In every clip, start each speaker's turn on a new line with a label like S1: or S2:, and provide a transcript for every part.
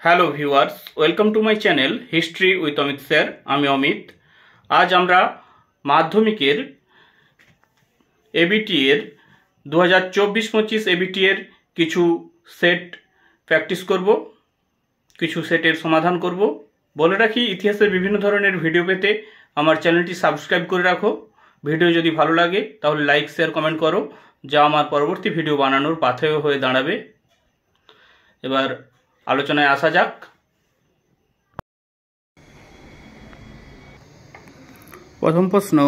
S1: Hello viewers, welcome to my channel history with Amit sir. আমি অমিত। আজ আমরা মাধ্যমিকের এবিটি এর 2024-25 এবিটি এর কিছু সেট প্র্যাকটিস করব, কিছু সেটের সমাধান করব। বলে রাখি, ইতিহাসের বিভিন্ন ধরনের ভিডিও পেতে আমার চ্যানেলটি সাবস্ক্রাইব করে রাখো। ভিডিও যদি ভালো লাগে তাহলে লাইক, শেয়ার, কমেন্ট করো, যা আমার পরবর্তী ভিডিও বানানোর পাথেয় হয়ে দাঁড়াবে। এবার আলোচনায় আসা যাক। প্রথম প্রশ্ন,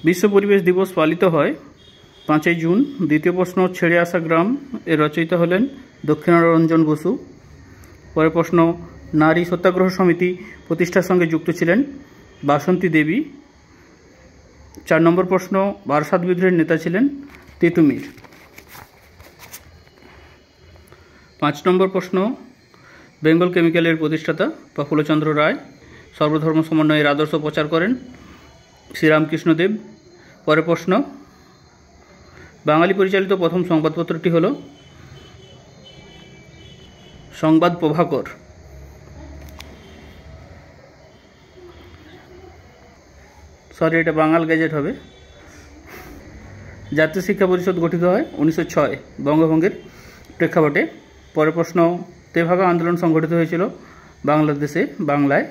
S1: বিশ্ব পরিবেশ দিবস পালিত হয় 5ই জুন। দ্বিতীয় প্রশ্ন, ছেড়ে আসা গ্রাম এর রচয়িতা হলেন দক্ষিণারঞ্জন বসু। পরের প্রশ্ন, নারী সত্যাগ্রহ সমিতি প্রতিষ্ঠার সঙ্গে যুক্ত ছিলেন বাসন্তী দেবী। 4 নম্বর প্রশ্ন, বারাসাত বিদ্রোহের নেতা ছিলেন তিতুমির। 5 নম্বর প্রশ্ন, বেঙ্গল কেমিক্যালের প্রতিষ্ঠাতা প্রফুল্লচন্দ্র রায়। সর্বধর্ম সমন্বয়ের আদর্শ প্রচার করেন শ্রীরামকৃষ্ণদেব। পরের প্রশ্ন, বাঙালি পরিচালিত প্রথম সংবাদপত্রটি হল সংবাদ প্রভাকর। এটা বাঙাল গেজেট হবে। জাতীয় শিক্ষা পরিষদ গঠিত হয় 1906 বঙ্গভঙ্গের প্রেক্ষাপটে। পরের প্রশ্ন, তেভাগা আন্দোলন সংগঠিত হয়েছিল বাংলাদেশে, বাংলায়।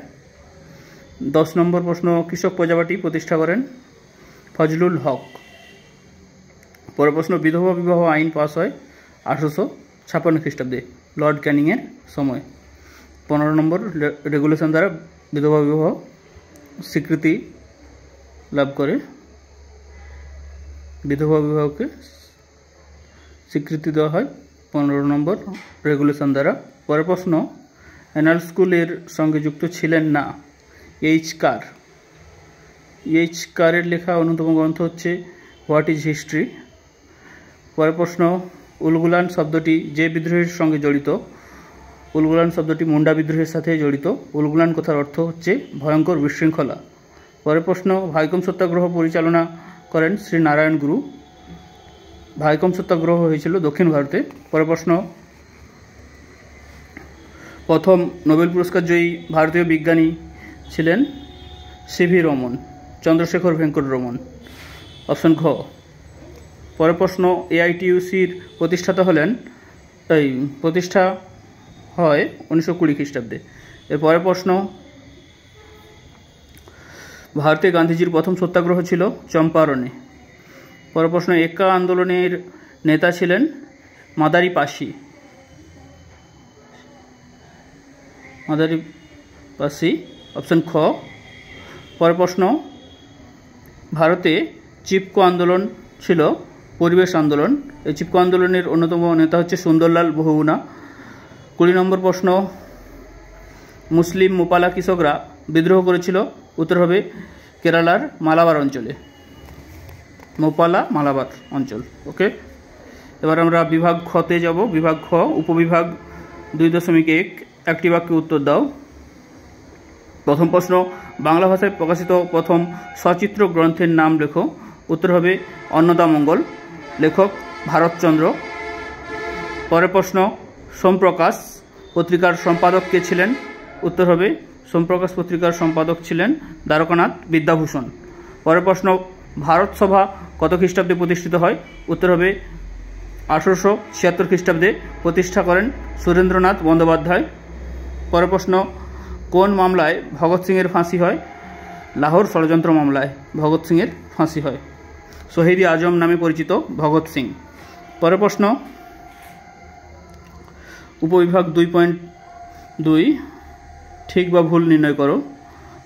S1: 10 নম্বর প্রশ্ন, কৃষক প্রজাপার্টি প্রতিষ্ঠা করেন ফজলুল হক। পরের প্রশ্ন, বিধবা বিবাহ আইন পাস হয় 1856 খ্রিস্টাব্দে লর্ড ক্যানিংয়ের সময়। 15 নম্বর, রেগুলেশন দ্বারা বিধবা বিবাহ স্বীকৃতি লাভ করে, বিধবা বিবাহকে স্বীকৃতি দেওয়া হয় 15 নম্বর রেগুলেশন দ্বারা। পরের প্রশ্ন, অ্যানাল স্কুলের সঙ্গে যুক্ত ছিলেন না এইচ কার। এইচ কারের লেখা অন্যতম গ্রন্থ হচ্ছে হোয়াট ইজ হিস্ট্রি। পরের প্রশ্ন, উলগুলান শব্দটি যে বিদ্রোহের সঙ্গে জড়িত। উলগুলান শব্দটি মুন্ডা বিদ্রোহের সাথে জড়িত। উলগুলান কথার অর্থ হচ্ছে ভয়ঙ্কর বিশৃঙ্খলা। পরের প্রশ্ন, ভাইকম সত্যাগ্রহ পরিচালনা করেন শ্রী নারায়ণ গুরু। ভাইকম সত্যাগ্রহ হয়েছিল দক্ষিণ ভারতে। পরের প্রশ্ন, প্রথম নোবেল পুরস্কার জয়ী ভারতীয় বিজ্ঞানী ছিলেন সিভি রমন, চন্দ্রশেখর ভেঙ্কট রমন। অপশন ঘ। পরের প্রশ্ন, এআইটিইউসির প্রতিষ্ঠাতা হলেন প্রতিষ্ঠা হয় 1920 খ্রিস্টাব্দে। এর পরের প্রশ্ন, ভারতে গান্ধীজির প্রথম সত্যাগ্রহ ছিল চম্পারণে। পরের প্রশ্ন, একা আন্দোলনের নেতা ছিলেন মাদারি পাশি। মাদারি পাশি, অপশন খ। পরের প্রশ্ন, ভারতে চিপকো আন্দোলন ছিল পরিবেশ আন্দোলন। এই চিপকো আন্দোলনের অন্যতম নেতা হচ্ছে সুন্দরলাল বহুগুণা। 20 নম্বর প্রশ্ন, মুসলিম মোপালা কৃষকরা বিদ্রোহ করেছিল, উত্তর হবে কেরালার মালাবার অঞ্চলে, মোপালা মালাবার অঞ্চল। ওকে, এবার আমরা বিভাগ খতে যাব। বিভাগ খ, উপবিভাগ 2.1, একটি বাক্যে উত্তর দাও। প্রথম প্রশ্ন, বাংলা ভাষায় প্রকাশিত প্রথম সচিত্র গ্রন্থের নাম লেখো। উত্তর হবে অন্নদামঙ্গল, লেখক ভারতচন্দ্র। পরের প্রশ্ন, সোমপ্রকাশ পত্রিকার সম্পাদক কে ছিলেন। উত্তর হবে সোমপ্রকাশ পত্রিকার সম্পাদক ছিলেন দ্বারকানাথ বিদ্যাভূষণ। পরের প্রশ্ন, ভারত সভা কত খ্রিস্টাব্দে প্রতিষ্ঠিত হয়। উত্তর হবে 1876 খ্রিস্টাব্দে প্রতিষ্ঠা করেন সুরেন্দ্রনাথ বন্দ্যোপাধ্যায়। পরের প্রশ্ন, কোন মামলায় ভগৎ সিংয়ের ফাঁসি হয়। লাহোর ষড়যন্ত্র মামলায় ভগৎ সিংয়ের ফাঁসি হয়। শহীদ আজম নামে পরিচিত ভগৎ সিং। পরের প্রশ্ন, উপবিভাগ 2.2, ঠিক বা ভুল নির্ণয় করো।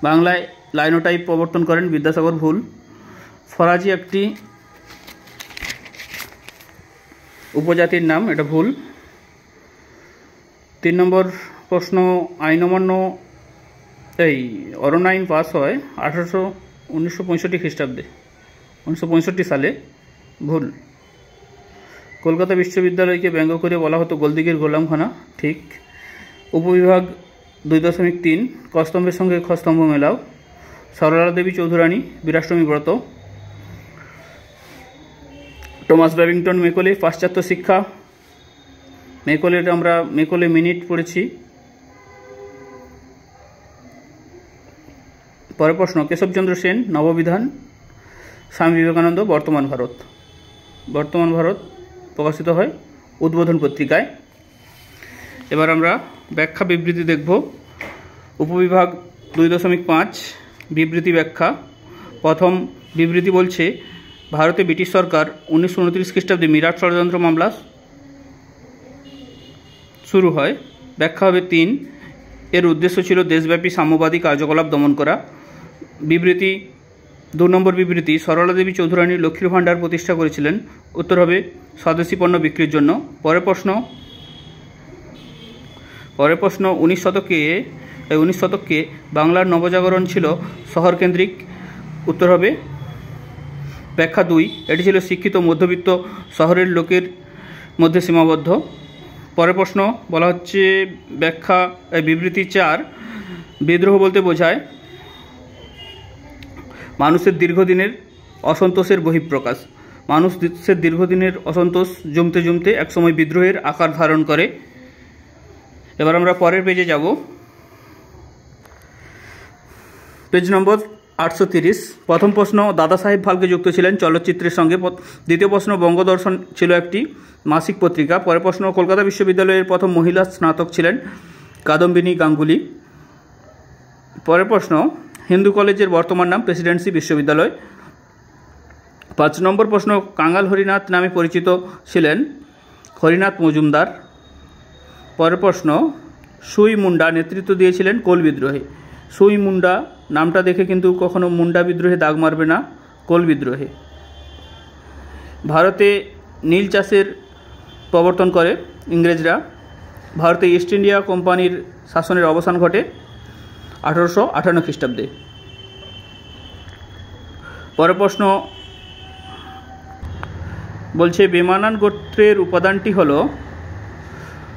S1: বাংলায় লাইনোটাইপ প্রবর্তন করেন বিদ্যাসাগর, ভুল। ফরাজি একটি উপজাতির নাম, এটা ভুল। 3 নম্বর প্রশ্ন, আইন অমান্য অরণ্য আইন পাস হয় 1965 খ্রিস্টাব্দে, 1965 সালে, ভুল। কলকাতা বিশ্ববিদ্যালয়কে ব্যঙ্গ করে বলা হতো গোলদিঘির গোলামখানা, ঠিক। উপবিভাগ 2.3, কস্তম্ভের সঙ্গে খস্তম্ভ মেলাও। সরলা দেবী চৌধুরানী বীরাষ্টমী ব্রত। টমাস ব্যাবিংটন মেকলে পাশ্চাত্য শিক্ষা। মেকলের আমরা মেকলে মিনিট পড়েছি পরের প্রশ্ন, কেশবচন্দ্র সেন, নববিধান, স্বামী বিবেকানন্দ, বর্তমান ভারত। বর্তমান ভারত প্রকাশিত হয় উদ্বোধন পত্রিকায়। এবার আমরা ব্যাখ্যা বিবৃতি দেখব। উপবিভাগ 2.5 বিবৃতি ব্যাখ্যা। প্রথম বিবৃতি বলছে, ভারতে ব্রিটিশ সরকার 1929 খ্রিস্টাব্দে মিরাট ষড়যন্ত্র মামলা শুরু হয়। ব্যাখ্যা হবে 3, এর উদ্দেশ্য ছিল দেশব্যাপী সাম্যবাদী কার্যকলাপ দমন করা। বিবৃতি 2 নম্বর বিবৃতি, সরলা দেবী চৌধুরানী লক্ষ্মীর ভাণ্ডার প্রতিষ্ঠা করেছিলেন। উত্তর হবে স্বদেশী পণ্য বিক্রির জন্য। পরের প্রশ্ন 19 শতকে বাংলার নবজাগরণ ছিল শহরকেন্দ্রিক। উত্তর হবে ব্যাখ্যা 2, এটি ছিল শিক্ষিত মধ্যবিত্ত শহরের লোকের মধ্যে সীমাবদ্ধ। পরের প্রশ্ন বলা হচ্ছে ব্যাখ্যা বিবৃতি 4, বিদ্রোহ বলতে বোঝায় মানুষের দীর্ঘদিনের অসন্তোষের বহিঃপ্রকাশ। মানুষের দীর্ঘদিনের অসন্তোষ জমতে জমতে একসময় বিদ্রোহের আকার ধারণ করে। এবার আমরা পরের পেজে যাব। পেজ নম্বর 830। প্রথম প্রশ্ন, দাদা সাহেব ফালকে যুক্ত ছিলেন চলচ্চিত্রের সঙ্গে। দ্বিতীয় প্রশ্ন, বঙ্গদর্শন ছিল একটি মাসিক পত্রিকা। পরের প্রশ্ন, কলকাতা বিশ্ববিদ্যালয়ের প্রথম মহিলা স্নাতক ছিলেন কাদম্বিনী গাঙ্গুলি। পরের প্রশ্ন, হিন্দু কলেজের বর্তমান নাম প্রেসিডেন্সি বিশ্ববিদ্যালয়। 5 নম্বর প্রশ্ন, কাঙাল হরিনাথ নামে পরিচিত ছিলেন হরিনাথ মজুমদার। পরের প্রশ্ন, সুই মুন্ডা নেতৃত্ব দিয়েছিলেন কোল বিদ্রোহে। সুই মুন্ডা নামটা দেখে কিন্তু কখনো মুন্ডা বিদ্রোহে দাগ মারবে না, কোল বিদ্রোহে। ভারতে নীল চাষের প্রবর্তন করে ইংরেজরা। ভারতে ইস্ট ইন্ডিয়া কোম্পানির শাসনের অবসান ঘটে 1858 খ্রিস্টাব্দে। পরের প্রশ্ন বলছে, বেমানান গোত্রের উপাদানটি হলো,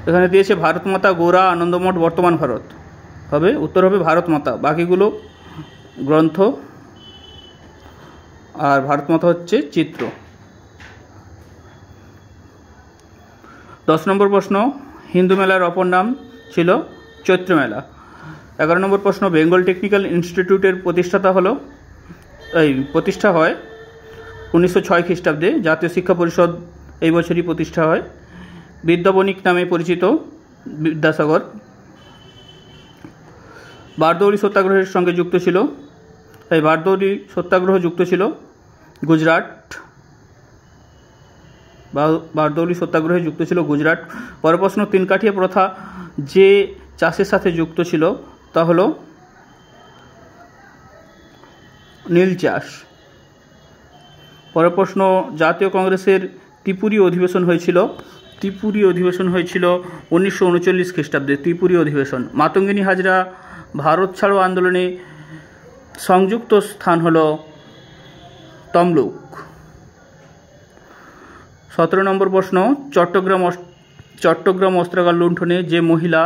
S1: এখানে দিয়েছে ভারত মাতা, গোরা, আনন্দমঠ, বর্তমান ভারত। হবে উত্তর হবে ভারত মাতা, বাকিগুলো গ্রন্থ, আর ভারত মাতা হচ্ছে চিত্র। 10 নম্বর প্রশ্ন, হিন্দু মেলার অপর নাম ছিল চৈত্র মেলা। 11 নম্বর প্রশ্ন, বেঙ্গল টেকনিক্যাল ইনস্টিটিউটের প্রতিষ্ঠা হয় 1906 খ্রিস্টাব্দে। জাতীয় শিক্ষা পরিষদ এই বছরই প্রতিষ্ঠা হয়। বিদ্যাবণিক নামে পরিচিত বিদ্যাসাগর। বারদৌলি সত্যাগ্রহের সঙ্গে যুক্ত ছিল, বারদৌলি সত্যাগ্রহ যুক্ত ছিল গুজরাট। বারদৌলি সত্যাগ্রহে যুক্ত ছিল গুজরাট। পরের প্রশ্ন, 3 কাঠিয়া প্রথা যে চাষের সাথে যুক্ত ছিল তা হল নীল চাষ। পরের প্রশ্ন, জাতীয় কংগ্রেসের ত্রিপুরী অধিবেশন হয়েছিল 1939 খ্রিস্টাব্দে। ত্রিপুরী অধিবেশন। মাতঙ্গিনী হাজরা ভারত ছাড়ো আন্দোলনে সংযুক্ত স্থান হল তমলুক। 17 নম্বর প্রশ্ন, চট্টগ্রাম অস্ত্রাগার লুণ্ঠনে যে মহিলা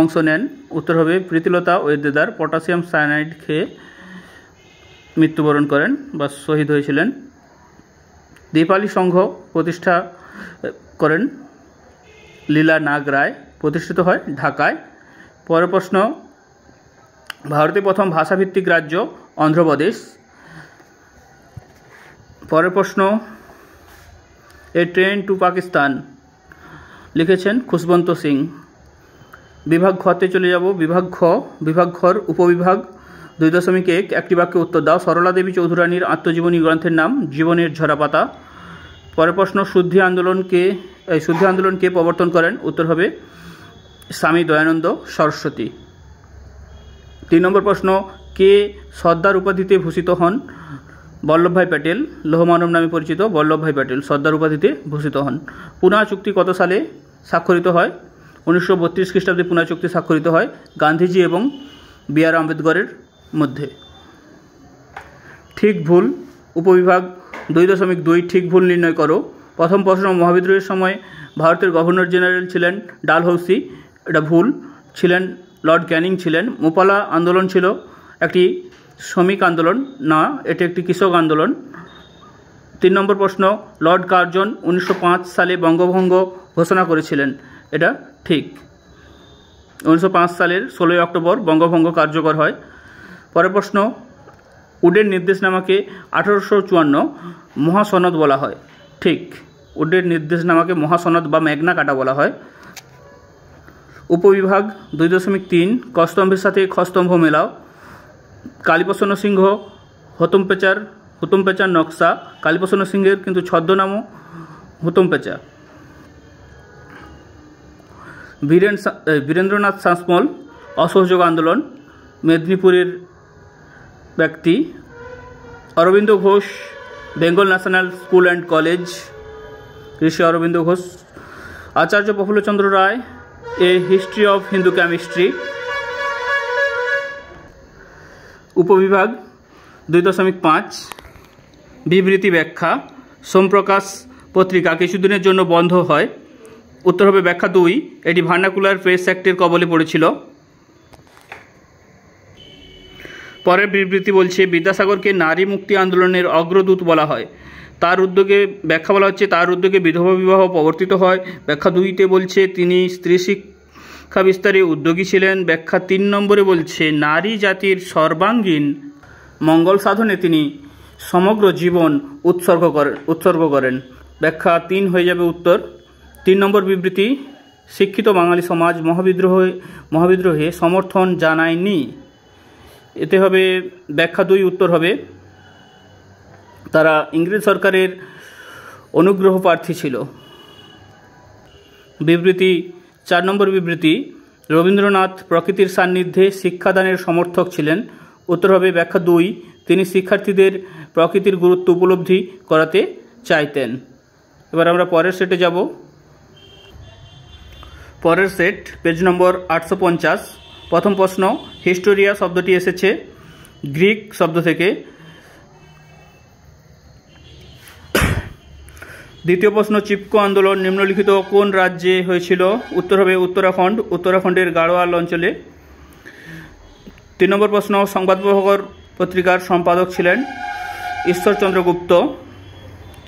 S1: অংশ নেন। উত্তর হবে প্রীতিলতা ওয়েদেদার। পটাশিয়াম সায়ানাইড খেয়ে মৃত্যুবরণ করেন বা শহীদ হয়েছিলেন। দীপালি সংঘ প্রতিষ্ঠা করেন লীলা নাগ রায়। প্রতিষ্ঠিত হয় ঢাকায়। পরের প্রশ্ন, ভারতের প্রথম ভাষাভিত্তিক রাজ্য অন্ধ্রপ্রদেশ। পরের প্রশ্ন, এ ট্রেন টু পাকিস্তান লিখেছেন খুশবন্ত সিং। বিভাগ খতে চলে যাব। বিভাগ খর উপবিভাগ 2.1 একটি বাক্যে উত্তর দাও। সরলা দেবী চৌধুরানীর আত্মজীবনী গ্রন্থের নাম জীবনের ঝরাপাতা। পরের প্রশ্ন, শুদ্ধি আন্দোলন কে প্রবর্তন করেন। উত্তর হবে স্বামী দয়ানন্দ সরস্বতী। 3 নম্বর প্রশ্ন, কে সর্দার উপাধিতে ভূষিত হন। বল্লভভাই প্যাটেল। লৌহমানব নামে পরিচিত বল্লভভাই প্যাটেল সর্দার উপাধিতে ভূষিত হন। পুনা চুক্তি কত সালে স্বাক্ষরিত হয়। 1932 খ্রিস্টাব্দে পুনা চুক্তি স্বাক্ষরিত হয় গান্ধীজি এবং বি.আর. আম্বেদকরের মধ্যে। ঠিক ভুল উপবিভাগ 2.2 ঠিক ভুল নির্ণয় করো। প্রথম প্রশ্ন, মহাবিদ্রোহের সময় ভারতের গভর্নর জেনারেল ছিলেন ডালহৌসি। এটা ভুল। ছিলেন লর্ড ক্যানিং ছিলেন। মোপালা আন্দোলন ছিল একটি শ্রমিক আন্দোলন, না এটি একটি কৃষক আন্দোলন। 3 নম্বর প্রশ্ন, লর্ড কার্জন 1905 সালে বঙ্গভঙ্গ ঘোষণা করেছিলেন। এটা ঠিক। 1905 সালের 16 অক্টোবর বঙ্গভঙ্গ কার্যকর হয়। পরের প্রশ্ন, উডের নির্দেশনামাকে 1854 মহাসনদ বলা হয়। ঠিক, উডের নির্দেশনামাকে মহাসনদ বা ম্যাগনা কাটা বলা হয়। উপবিভাগ 2.3 কস্তম্ভের সাথে খস্তম্ভ মেলাও। কালীপ্রসন্ন সিংহ হুতম পেচার নকশা। কালীপ্রসন্ন সিংহের কিন্তু ছদ্মনামও হুতম পেচা। বীরেন্দ্রনাথ শাসমল অসহযোগ আন্দোলন মেদিনীপুরের ব্যক্তি। Aurobindo Ghosh Bengal national school and college, Rishi Aurobindo Ghosh. Acharya Prafullachandra Ray a history of Hindu chemistry. উপবিভাগ 2.5 বিবৃতি ব্যাখ্যা। সোমপ্রকাশ পত্রিকা কিছুদিনের জন্য বন্ধ হয়। উত্তর হবে ব্যাখ্যা 2, এটি ভার্নাকুলার প্রেস অ্যাক্টের কবলে পড়েছিল। পরের বিবৃতি বলছে বিদ্যাসাগরকে নারী মুক্তি আন্দোলনের অগ্রদূত বলা হয়। তার উদ্যোগে ব্যাখ্যা বলা হচ্ছে তার উদ্যোগে বিধবা বিবাহ প্রবর্তিত হয়। ব্যাখ্যা 2তে বলছে তিনি স্ত্রী শিক্ষা বিস্তারে উদ্যোগী ছিলেন। ব্যাখ্যা 3 নম্বরে বলছে নারী জাতির সর্বাঙ্গীন মঙ্গল সাধনে তিনি সমগ্র জীবন উৎসর্গ করেন। ব্যাখ্যা 3 হয়ে যাবে উত্তর। 3 নম্বর বিবৃতি শিক্ষিত বাঙালি সমাজ মহাবিদ্রোহে সমর্থন জানায়নি। এতে হবে ব্যাখ্যা 2 উত্তর হবে। তারা ইংরেজ সরকারের অনুগ্রহ প্রার্থী ছিল। বিবৃতি 4 নম্বর বিবৃতি রবীন্দ্রনাথ প্রকৃতির সান্নিধ্যে শিক্ষাদানের সমর্থক ছিলেন। উত্তর হবে ব্যাখ্যা 2, তিনি শিক্ষার্থীদের প্রকৃতির গুরুত্ব উপলব্ধি করাতে চাইতেন। এবার আমরা পরের সেটে যাব। পরের সেট পেজ নম্বর 850। প্রথম প্রশ্ন, হিস্টোরিয়া শব্দটি এসেছে গ্রিক শব্দ থেকে। দ্বিতীয় প্রশ্ন, চিপকো আন্দোলন নিম্নলিখিত কোন রাজ্যে হয়েছিল? উত্তর হবে উত্তরাখণ্ড, উত্তরাখণ্ডের গাড়োয়াল অঞ্চলে। 3 নম্বর প্রশ্ন, সংবাদ প্রভাকর পত্রিকার সম্পাদক ছিলেন ঈশ্বরচন্দ্র গুপ্ত।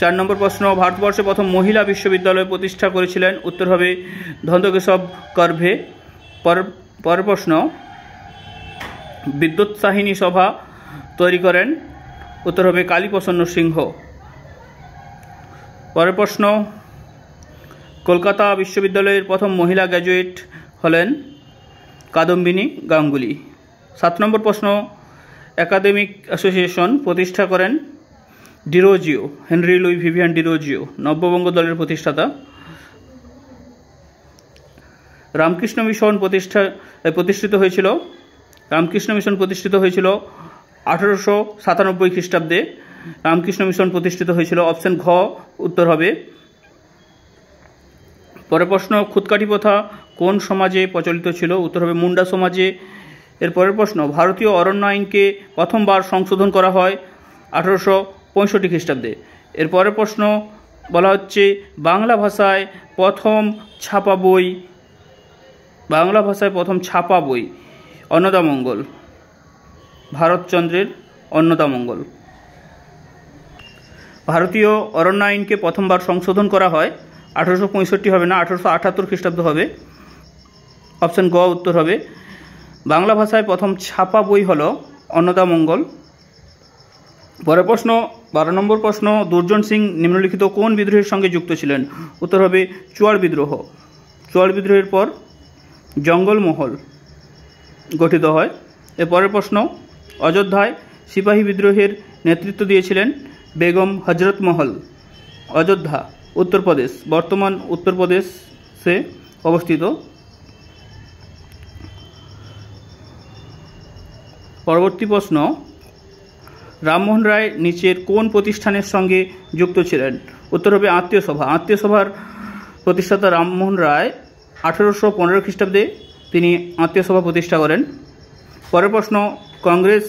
S1: 4 নম্বর প্রশ্ন, ভারতবর্ষে প্রথম মহিলা বিশ্ববিদ্যালয় প্রতিষ্ঠা করেছিলেন? উত্তর হবে ধন্দকেশব করভে। পরের প্রশ্ন, বিদ্যোৎসাহিনী সভা তৈরি করেন? উত্তর হবে কালীপ্রসন্ন সিংহ। পরের প্রশ্ন, কলকাতা বিশ্ববিদ্যালয়ের প্রথম মহিলা গ্র্যাজুয়েট হলেন কাদম্বিনী গাঙ্গুলি। 7 নম্বর প্রশ্ন, একাডেমিক অ্যাসোসিয়েশন প্রতিষ্ঠা করেন Derozio, Henry Louis Vivian Derozio, নব্যবঙ্গ দলের প্রতিষ্ঠাতা। রামকৃষ্ণ মিশন প্রতিষ্ঠিত হয়েছিল 1897 খ্রিস্টাব্দে। রামকৃষ্ণ মিশন প্রতিষ্ঠিত হয়েছিল। অপশন ঘ উত্তর হবে। পরের প্রশ্ন, খুদকাঠি প্রথা কোন সমাজে প্রচলিত ছিল? উত্তর হবে মুন্ডা সমাজে। এর পরের প্রশ্ন, ভারতীয় অরণ্য আইনকে প্রথমবার সংশোধন করা হয় 1865 খ্রিস্টাব্দে। এর পরের প্রশ্ন বলা হচ্ছে বাংলা ভাষায় প্রথম ছাপা বই অন্নদামঙ্গল, ভারতচন্দ্রের অন্নদামঙ্গল। ভারতীয় অরণ্য আইনকে প্রথমবার সংশোধন করা হয় 1865 হবে না, 1878 খ্রিস্টাব্দ হবে। অপশন গ উত্তর হবে। বাংলা ভাষায় প্রথম ছাপা বই হল অন্নদামঙ্গল। পরের প্রশ্ন 12 নম্বর প্রশ্ন, দুর্জন সিং নিম্নলিখিত কোন বিদ্রোহের সঙ্গে যুক্ত ছিলেন? উত্তর হবে চুয়াড় বিদ্রোহ। চুয়াড় বিদ্রোহের পর জঙ্গলমহল গঠিত হয়। এর পরের প্রশ্ন, অযোধ্যায় সিপাহী বিদ্রোহের নেতৃত্ব দিয়েছিলেন বেগম হজরত মহল। অযোধ্যা উত্তরপ্রদেশ, বর্তমান উত্তরপ্রদেশে অবস্থিত। পরবর্তী প্রশ্ন, রামমোহন রায় নিচের কোন প্রতিষ্ঠানের সঙ্গে যুক্ত ছিলেন? উত্তর হবে আত্মীয় সভা। আত্মীয় সভার প্রতিষ্ঠাতা রামমোহন রায় 1815 খ্রিস্টাব্দে তিনি আত্মীয় সভা প্রতিষ্ঠা করেন। পরের প্রশ্ন, কংগ্রেস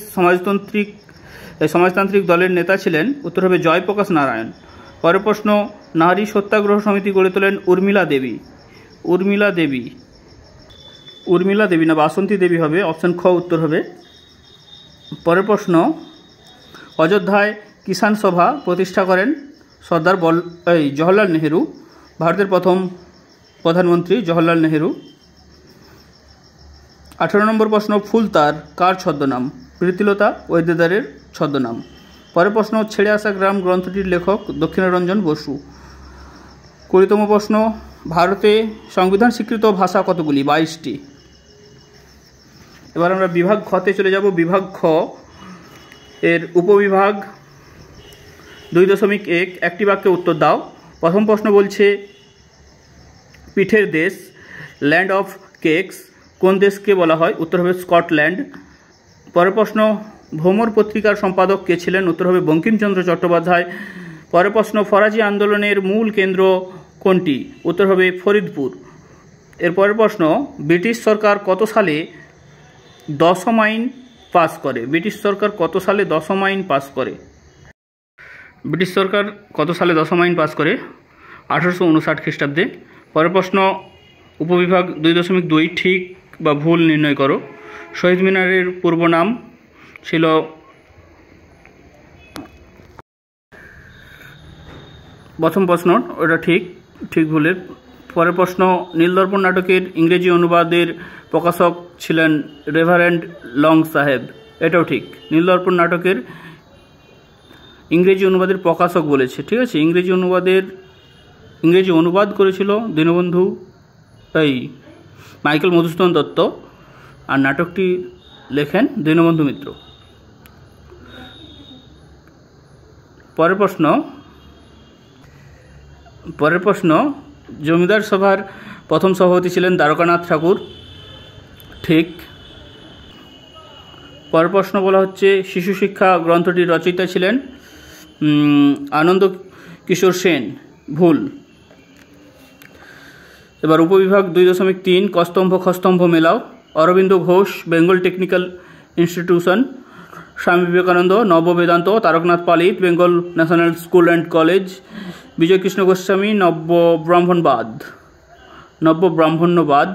S1: সমাজতান্ত্রিক দলের নেতা ছিলেন? উত্তর হবে জয়প্রকাশ নারায়ণ। পরের প্রশ্ন, নারী সত্যাগ্রহ সমিতি গড়ে তোলেন উর্মিলা দেবী না বাসন্তী দেবী হবে। অপশন খ উত্তর হবে। পরের প্রশ্ন, অযোধ্যায় কিষাণ সভা প্রতিষ্ঠা করেন জওহরলাল নেহেরু, ভারতের প্রথম প্রধানমন্ত্রী জওহরলাল নেহেরু। 18 নম্বর প্রশ্ন, ফুলতার কার ছদ্মনাম? প্রীতিলতা ওয়েদেদারের ছদ্মনাম। পরের প্রশ্ন, ছেড়ে আসা গ্রাম গ্রন্থটির লেখক দক্ষিণারঞ্জন বসু। 20তম প্রশ্ন, ভারতে সংবিধান স্বীকৃত ভাষা কতগুলি? 22টি। এবার আমরা বিভাগ খতে চলে যাব। বিভাগ খ এর উপবিভাগ 2.1 একটি বাক্যে উত্তর দাও। প্রথম প্রশ্ন বলছে পিঠের দেশ, ল্যান্ড অফ কেকস, কোন দেশকে বলা হয়? উত্তর হবে স্কটল্যান্ড। পরের প্রশ্ন, ভ্রমর পত্রিকার সম্পাদক কে ছিলেন? উত্তর হবে বঙ্কিমচন্দ্র চট্টোপাধ্যায়। পরের প্রশ্ন, ফরাজি আন্দোলনের মূল কেন্দ্র কোনটি? উত্তর হবে ফরিদপুর। এর পরের প্রশ্ন, ব্রিটিশ সরকার কত সালে 10ম আইন পাস করে? ব্রিটিশ সরকার কত সালে 10ম আইন পাস করে? ব্রিটিশ সরকার কত সালে 10ম আইন পাস করে? 1859 খ্রিস্টাব্দে। পরের প্রশ্ন, উপবিভাগ 2.2 ঠিক বা ভুল নির্ণয় করো। শহীদ মিনারের পূর্ব নাম ছিল প্রথম প্রশ্ন, ওটা ঠিক ভুলের। পরের প্রশ্ন, নীলদর্পণ নাটকের ইংরেজি অনুবাদের প্রকাশক ছিলেন রেভারেন্ড লং সাহেব। এটাও ঠিক। নীলদর্পণ নাটকের ইংরেজি অনুবাদের প্রকাশক বলেছে, ঠিক আছে। ইংরেজি অনুবাদ করেছিল দীনবন্ধু মাইকেল মধুসূদন দত্ত, আর নাটকটি লেখেন দীনবন্ধু মিত্র। পরের প্রশ্ন, জমিদার সভার প্রথম সভাপতি ছিলেন দ্বারকানাথ ঠাকুর। ঠিক। পরের প্রশ্ন বলা হচ্ছে শিশু শিক্ষা গ্রন্থটির রচয়িতা ছিলেন আনন্দ কিশোর সেন। ভুল। এবার উপবিভাগ 2.3 কস্তম্ভ খস্তম্ভ মেলাও। Aurobindo Ghosh, Bengal technical institution. স্বামী বিবেকানন্দ, নব্য Vedanta. Taraknath Palit, Bengal national school and college. Bijoy Krishna Goswami, নব্য ব্রাহ্মণ্যবাদ।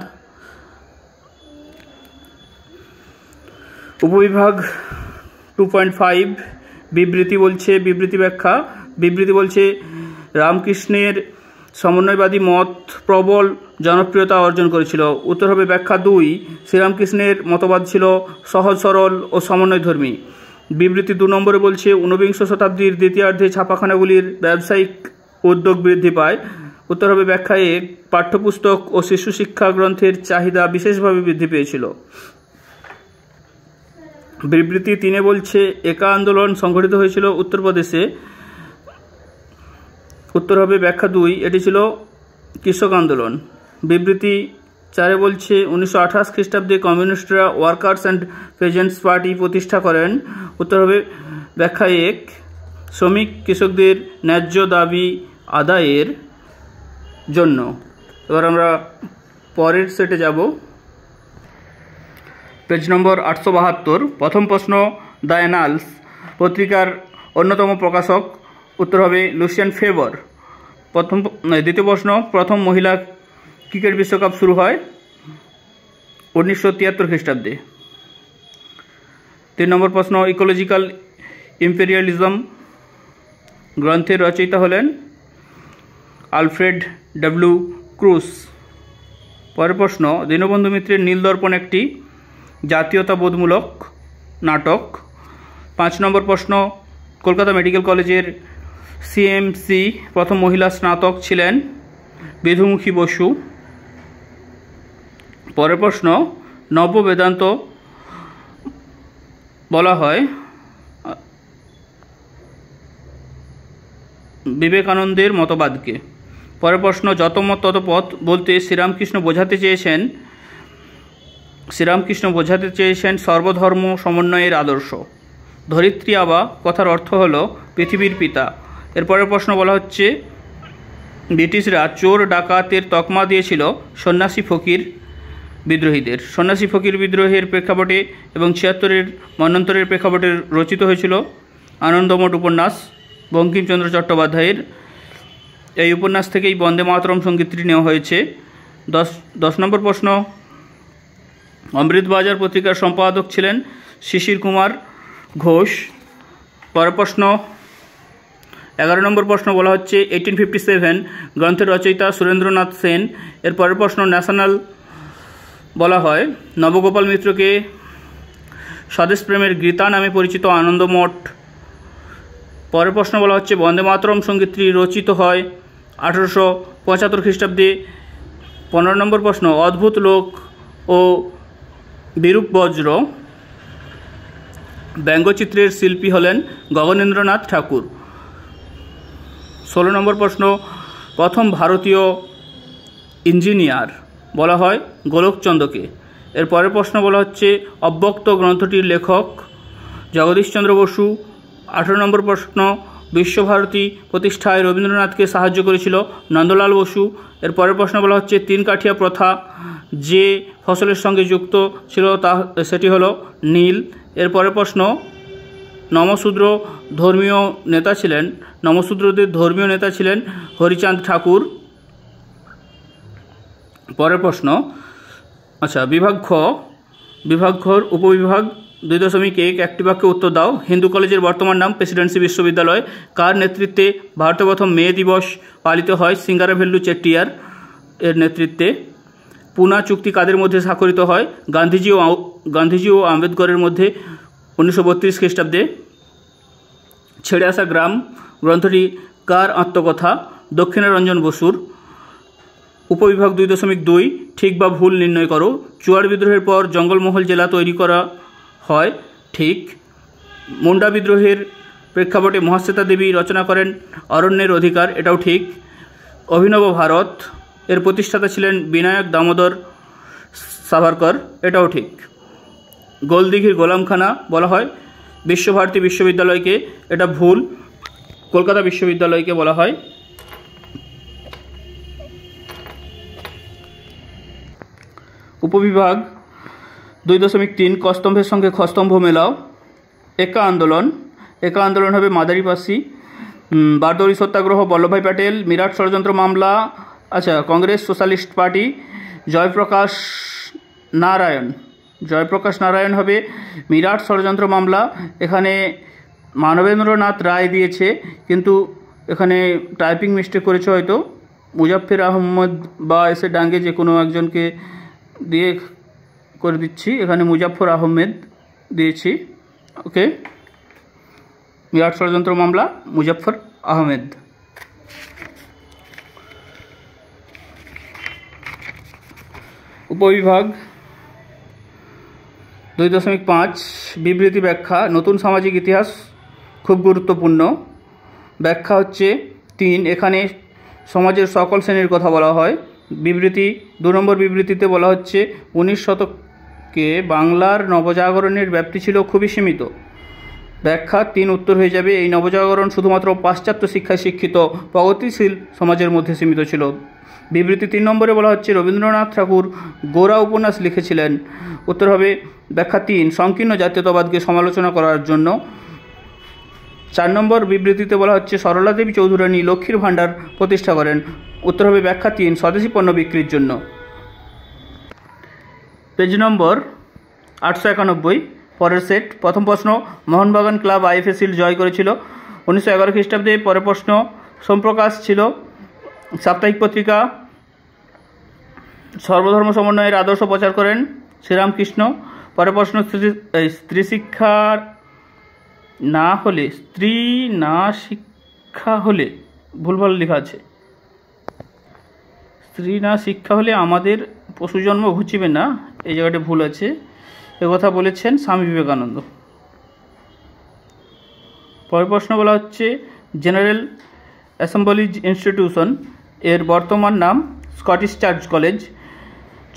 S1: উপবিভাগ 2.5 বিবৃতি ব্যাখ্যা। বিবৃতি বলছে রামকৃষ্ণের সমন্বয়বাদী মত প্রবল জনপ্রিয়তা অর্জন করেছিল। উত্তর হবে ব্যাখ্যা 2, শ্রীরামকৃষ্ণের মতবাদ ছিল সহজ সরল ও সমন্বয়ধর্মী। বিবৃতি 2 নম্বরে বলছে ঊনবিংশ শতাব্দীর দ্বিতীয়ার্ধে ছাপাখানাগুলির ব্যবসায়িক উদ্যোগ বৃদ্ধি পায়। উত্তর হবে ব্যাখ্যা 1, পাঠ্যপুস্তক ও শিশু শিক্ষা গ্রন্থের চাহিদা বিশেষভাবে বৃদ্ধি পেয়েছিল। বিবৃতি 3 বলছে একা আন্দোলন সংঘটিত হয়েছিল উত্তরপ্রদেশে। উত্তর হবে ব্যাখ্যা 2, এটি ছিল কৃষক আন্দোলন। বিবৃতি 4 বলছে 1928 খ্রিস্টাব্দে কমিউনিস্টরা ওয়ার্কার্স অ্যান্ড পেজেন্টস পার্টি প্রতিষ্ঠা করেন। উত্তর হবে ব্যাখ্যা 1, শ্রমিক কৃষকদের ন্যায্য দাবি আদায়ের জন্য। এবার আমরা পরের সেটে যাব। পেজ নম্বর 872। প্রথম প্রশ্ন, দ্য অ্যানালস পত্রিকার অন্যতম প্রকাশক। উত্তর হবে লুসিয়ান ফেবর। দ্বিতীয় প্রশ্ন, প্রথম মহিলা ক্রিকেট বিশ্বকাপ শুরু হয় 1973 খ্রিস্টাব্দে। 3 নম্বর প্রশ্ন, ইকোলজিক্যাল ইম্পেরিয়ালিজম গ্রন্থের রচয়িতা হলেন আলফ্রেড ডব্লিউ ক্রুস। পরের প্রশ্ন, দীনবন্ধু মিত্রের নীলদর্পণ একটি জাতীয়তাবোধমূলক নাটক। 5 নম্বর প্রশ্ন, কলকাতা মেডিকেল কলেজের সিএমসি প্রথম মহিলা স্নাতক ছিলেন বিধুমুখী বসু। পরের প্রশ্ন, নব্য বেদান্ত বলা হয় বিবেকানন্দের মতবাদকে। পরের প্রশ্ন, যত মত তত পথ বলতে শ্রীরামকৃষ্ণ বোঝাতে চেয়েছেন সর্বধর্ম সমন্বয়ের আদর্শ। ধরিত্রী আবা কথার অর্থ হল পৃথিবীর পিতা। এরপরের প্রশ্ন বলা হচ্ছে ব্রিটিশরা চোর ডাকাতের তকমা দিয়েছিল সন্ন্যাসী ফকির বিদ্রোহীদের। সন্ন্যাসী ফকির বিদ্রোহের প্রেক্ষাপটে এবং 76-এর মন্বন্তরের প্রেক্ষাপটে রচিত হয়েছিল আনন্দমঠ উপন্যাস বঙ্কিমচন্দ্র চট্টোপাধ্যায়ের। এই উপন্যাস থেকেই বন্দে মাতরম সঙ্গীতটি নেওয়া হয়েছে। 10 নম্বর প্রশ্ন, অমৃতবাজার পত্রিকার সম্পাদক ছিলেন শিশির কুমার ঘোষ। পরের প্রশ্ন 11 নম্বর প্রশ্ন বলা হচ্ছে 1857 গ্রন্থের রচয়িতা সুরেন্দ্রনাথ সেন। এর পরের প্রশ্ন, ন্যাশনাল বলা হয় নবগোপাল মিত্রকে স্বদেশপ্রেমের গীতা নামে পরিচিত আনন্দমঠ পরের প্রশ্ন বলা হচ্ছে বন্দে মাতরম সঙ্গীতটি রচিত হয় 1875 খ্রিস্টাব্দে। 15 নম্বর প্রশ্ন অদ্ভুত লোক ও বিরূপ বজ্র ব্যঙ্গচিত্রের শিল্পী হলেন গগনেন্দ্রনাথ ঠাকুর। 16 নম্বর প্রশ্ন প্রথম ভারতীয় ইঞ্জিনিয়ার বলা হয় গোলকচন্দ্রকে। এর পরের প্রশ্ন বলা হচ্ছে অব্যক্ত গ্রন্থটির লেখক জগদীশচন্দ্র বসু। 18 নম্বর প্রশ্ন বিশ্বভারতী প্রতিষ্ঠায় রবীন্দ্রনাথকে সাহায্য করেছিল নন্দলাল বসু। এর পরের প্রশ্ন বলা হচ্ছে তিন কাঠিয়া প্রথা যে ফসলের সঙ্গে যুক্ত ছিল সেটি হলো নীল। এর পরের প্রশ্ন নমশূদ্রদের ধর্মীয় নেতা ছিলেন হরিচাঁদ ঠাকুর। পরের প্রশ্ন বিভাগ ঘর উপবিভাগ 2.1 একটি বাক্যে উত্তর দাও। হিন্দু কলেজের বর্তমান নাম প্রেসিডেন্সি বিশ্ববিদ্যালয়। কার নেতৃত্বে ভারতে প্রথম মে দিবস পালিত হয়? সিঙ্গারাভেল্লু চেট্টিয়ার এর নেতৃত্বে। পুনা চুক্তি কাদের মধ্যে স্বাক্ষরিত হয়? গান্ধীজি ও আম্বেদকরের মধ্যে 1932 খ্রিস্টাব্দে। ছেড়ে আসা গ্রাম গ্রন্থটি কার আত্মকথা? দক্ষিণারঞ্জন বসুর। উপবিভাগ 2.2 ঠিক বা ভুল নির্ণয় করো। চুয়াড় বিদ্রোহের পর জঙ্গলমহল জেলা তৈরি করা হয়, ঠিক। মুন্ডা বিদ্রোহের প্রেক্ষাপটে মহাশ্বেতা দেবী রচনা করেন অরণ্যের অধিকার, এটাও ঠিক। অভিনব ভারত এর প্রতিষ্ঠাতা ছিলেন বিনায়ক দামোদর সাভারকর, এটাও ঠিক। গোলদিঘির গোলামখানা বলা হয় বিশ্বভারতী বিশ্ববিদ্যালয়কে, এটা ভুল, কলকাতা বিশ্ববিদ্যালয়কে বলা হয়। উপবিভাগ 2.3 কস্তম্ভের সঙ্গে খস্তম্ভ মেলাও। একা আন্দোলন হবে মাদারিপাসি। বারদৌরি সত্যাগ্রহ বল্লভভাই প্যাটেল। মিরাট ষড়যন্ত্র মামলা কংগ্রেস সোশ্যালিস্ট পার্টি। জয়প্রকাশ নারায়ণ হবে মিরাট ষড়যন্ত্র মামলা। এখানে মানবেন্দ্রনাথ রায় দিয়েছে, কিন্তু এখানে টাইপিং মিস্টেক করেছে হয়তো। মুজাফফর আহমদ বা এসে ডাঙ্গে যে কোনো একজনকে দিয়ে করে দিচ্ছি, এখানে মুজাফফর আহমেদ দিয়েছি। ওকে, মিরাট ষড়যন্ত্র মামলা মুজাফফর আহমেদ। উপবিভাগ 2.5 বিবৃতি ব্যাখ্যা। নতুন সামাজিক ইতিহাস খুব গুরুত্বপূর্ণ। ব্যাখ্যা হচ্ছে 3, এখানে সমাজের সকল শ্রেণীর কথা বলা হয়। বিবৃতি 2 নম্বর বিবৃতিতে বলা হচ্ছে 19 শতকে বাংলার নবজাগরণের ব্যাপ্তি ছিল খুবই সীমিত। ব্যাখ্যা 3 উত্তর হয়ে যাবে, এই নবজাগরণ শুধুমাত্র পাশ্চাত্য শিক্ষায় শিক্ষিত প্রগতিশীল সমাজের মধ্যে সীমিত ছিল। বিবৃতি 3 নম্বরে বলা হচ্ছে রবীন্দ্রনাথ ঠাকুর গোরা উপন্যাস লিখেছিলেন, উত্তর হবে ব্যাখ্যা 3 সংকীর্ণ জাতীয়তাবাদকে সমালোচনা করার জন্য। 4 নম্বর বিবৃতিতে বলা হচ্ছে সরলা দেবী চৌধুরানী লক্ষ্মীর ভাণ্ডার প্রতিষ্ঠা করেন, উত্তর হবে ব্যাখ্যা 3 স্বদেশী পণ্য বিক্রির জন্য। পেজ নম্বর 891 পরের সেট। প্রথম প্রশ্ন মোহনবাগান ক্লাব আইএফএ শিল্ড জয় করেছিল 1911 খ্রিস্টাব্দে। পরের প্রশ্ন সোমপ্রকাশ ছিল সাপ্তাহিক পত্রিকা। সর্বধর্ম সমন্বয়ের আদর্শ প্রচার করেন শ্রীরামকৃষ্ণ। পরের প্রশ্ন স্ত্রী না শিক্ষা হলে ভুলভাল লেখা আছে, স্ত্রী না শিক্ষা হলে আমাদের পশুজন্ম ঘুচিবে না, এই জায়গাটা ভুল আছে, একথা বলেছেন স্বামী বিবেকানন্দ। পরের প্রশ্ন বলা হচ্ছে জেনারেল অ্যাসেম্বলিজ ইনস্টিটিউশন এর বর্তমান নাম স্কটিশ চার্চ কলেজ।